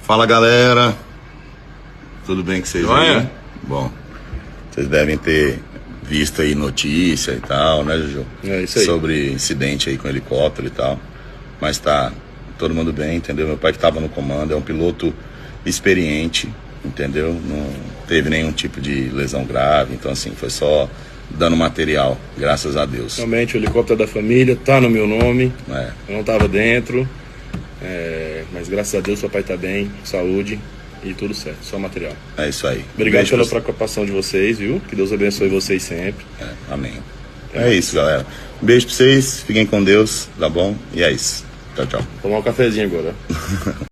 Fala, galera. Tudo bem com vocês aí? Joia? Bom, vocês devem ter visto aí notícia e tal, né, Juju? É isso aí. Sobre incidente aí com helicóptero e tal. Mas tá todo mundo bem, entendeu? Meu pai que tava no comando, é um piloto experiente, entendeu? Não teve nenhum tipo de lesão grave, então assim, foi só dando material, graças a Deus. Realmente, o helicóptero da família tá no meu nome. É. Eu não tava dentro. Mas graças a Deus, papai tá bem, saúde e tudo certo, só material. É isso aí. Obrigado Beijo pela pra- preocupação de vocês, viu? Que Deus abençoe vocês sempre. Amém. É isso, galera. Um beijo pra vocês, fiquem com Deus, tá bom? E é isso. Tchau, tchau. Tomar um cafezinho agora.